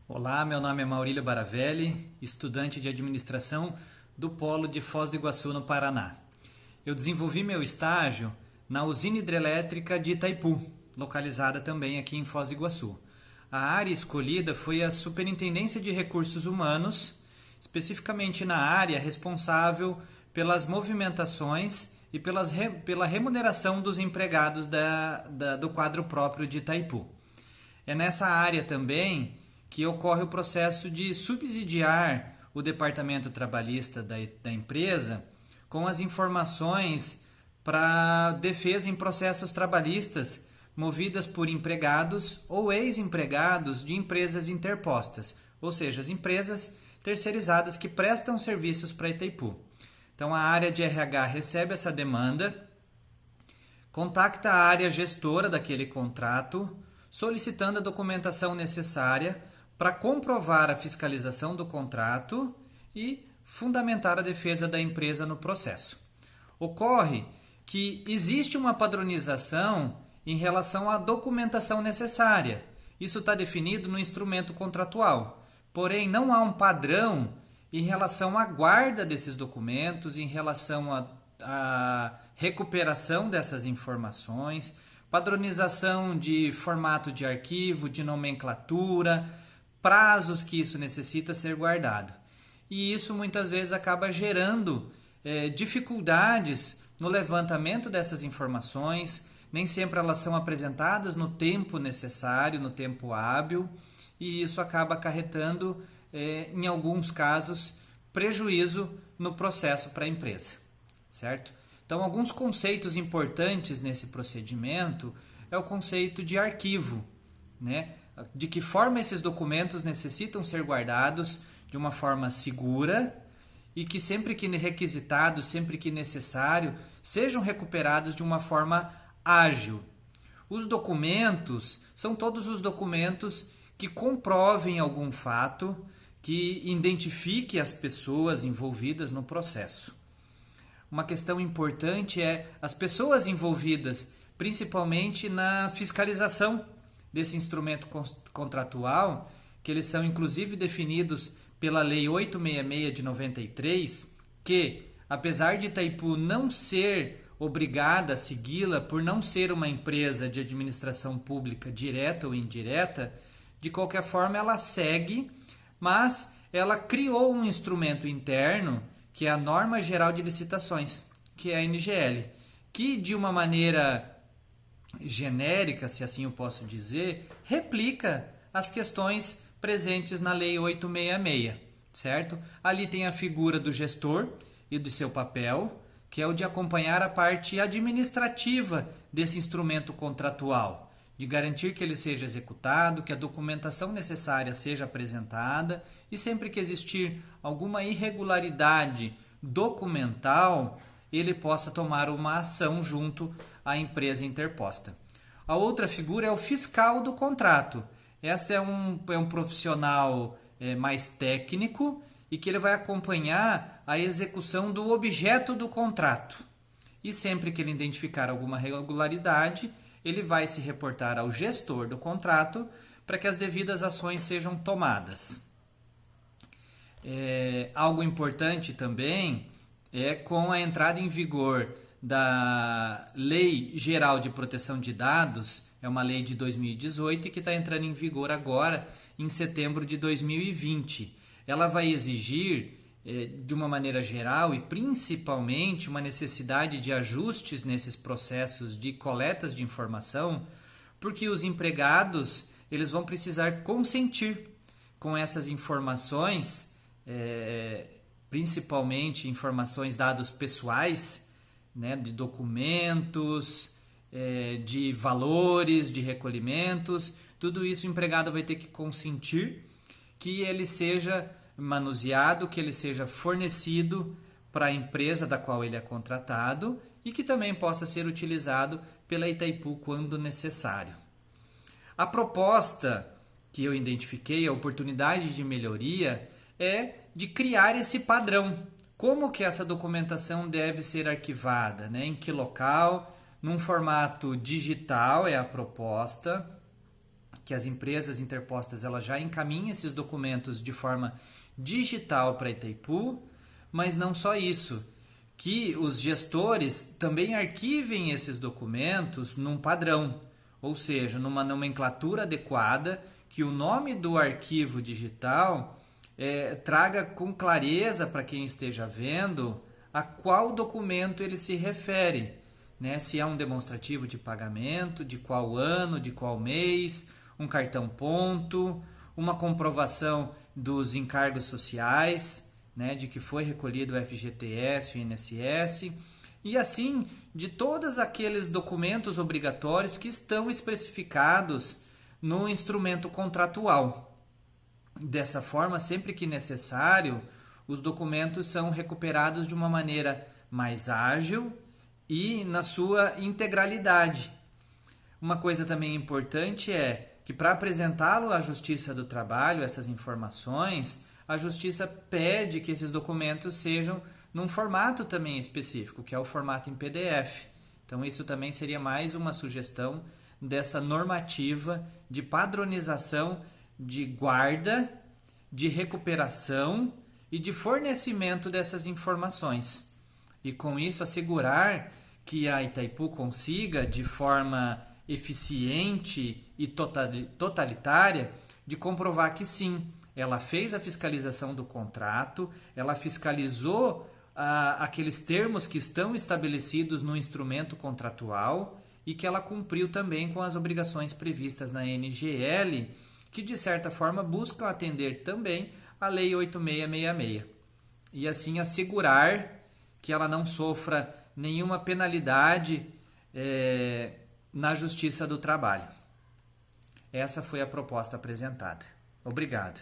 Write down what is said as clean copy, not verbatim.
Olá, meu nome é Maurílio Baravelli, estudante de administração do Polo de Foz do Iguaçu, no Paraná. Eu desenvolvi meu estágio na usina hidrelétrica de Itaipu, localizada também aqui em Foz do Iguaçu. A área escolhida foi a Superintendência de Recursos Humanos, especificamente na área responsável pelas movimentações e pela remuneração dos empregados do quadro próprio de Itaipu. É nessa área também que ocorre o processo de subsidiar o departamento trabalhista da empresa com as informações para defesa em processos trabalhistas movidas por empregados ou ex-empregados de empresas interpostas, ou seja, as empresas terceirizadas que prestam serviços para Itaipu. Então a área de RH recebe essa demanda, contacta a área gestora daquele contrato, solicitando a documentação necessária para comprovar a fiscalização do contrato e fundamentar a defesa da empresa no processo. Ocorre que existe uma padronização em relação à documentação necessária. Isso está definido no instrumento contratual. Porém, não há um padrão em relação à guarda desses documentos, em relação à recuperação dessas informações, padronização de formato de arquivo, de nomenclatura, prazos que isso necessita ser guardado. E isso muitas vezes acaba gerando dificuldades no levantamento dessas informações, nem sempre elas são apresentadas no tempo necessário, no tempo hábil, e isso acaba acarretando, em alguns casos, prejuízo no processo para a empresa, certo? Então, alguns conceitos importantes nesse procedimento é o conceito de arquivo, né? De que forma esses documentos necessitam ser guardados de uma forma segura e que sempre que requisitados, sempre que necessário, sejam recuperados de uma forma ágil. Os documentos são todos os documentos que comprovem algum fato, que identifique as pessoas envolvidas no processo. Uma questão importante é as pessoas envolvidas, principalmente na fiscalização desse instrumento contratual, que eles são inclusive definidos pela Lei 866 de 93, que, apesar de Itaipu não ser obrigada a segui-la por não ser uma empresa de administração pública direta ou indireta, de qualquer forma ela segue, mas ela criou um instrumento interno, que é a Norma Geral de Licitações, que é a NGL, que de uma maneira genérica, se assim eu posso dizer, replica as questões presentes na Lei 866, certo? Ali tem a figura do gestor e do seu papel, que é o de acompanhar a parte administrativa desse instrumento contratual, de garantir que ele seja executado, que a documentação necessária seja apresentada e sempre que existir alguma irregularidade documental, ele possa tomar uma ação junto à empresa interposta. A outra figura é o fiscal do contrato. Esse é um profissional mais técnico e que ele vai acompanhar a execução do objeto do contrato. E sempre que ele identificar alguma irregularidade, ele vai se reportar ao gestor do contrato para que as devidas ações sejam tomadas. Algo importante também é com a entrada em vigor da Lei Geral de Proteção de Dados, é uma lei de 2018 e que está entrando em vigor agora em setembro de 2020. Ela vai exigir, de uma maneira geral e principalmente, uma necessidade de ajustes nesses processos de coletas de informação, porque os empregados eles vão precisar consentir com essas informações, principalmente informações, dados pessoais, né, de documentos, de valores, de recolhimentos, tudo isso o empregado vai ter que consentir que ele seja manuseado, que ele seja fornecido para a empresa da qual ele é contratado e que também possa ser utilizado pela Itaipu quando necessário. A proposta que eu identifiquei, a oportunidade de melhoria, é de criar esse padrão. Como que essa documentação deve ser arquivada, né? Em que local, num formato digital é a proposta, que as empresas interpostas elas já encaminhem esses documentos de forma digital para Itaipu, mas não só isso, que os gestores também arquivem esses documentos num padrão, ou seja, numa nomenclatura adequada, que o nome do arquivo digital traga com clareza para quem esteja vendo a qual documento ele se refere, né? Se é um demonstrativo de pagamento, de qual ano, de qual mês, um cartão ponto, uma comprovação dos encargos sociais, né, de que foi recolhido o FGTS, o INSS, e assim de todos aqueles documentos obrigatórios que estão especificados no instrumento contratual. Dessa forma, sempre que necessário, os documentos são recuperados de uma maneira mais ágil e na sua integralidade. Uma coisa também importante é que para apresentá-lo à Justiça do Trabalho, essas informações, a Justiça pede que esses documentos sejam num formato também específico, que é o formato em PDF. Então isso também seria mais uma sugestão dessa normativa de padronização de guarda, de recuperação e de fornecimento dessas informações. E com isso assegurar que a Itaipu consiga, de forma eficiente e totalitária, de comprovar que sim, ela fez a fiscalização do contrato, ela fiscalizou aqueles termos que estão estabelecidos no instrumento contratual e que ela cumpriu também com as obrigações previstas na NGL, que de certa forma buscam atender também a Lei 8666. E assim assegurar que ela não sofra nenhuma penalidade na Justiça do Trabalho. Essa foi a proposta apresentada. Obrigado.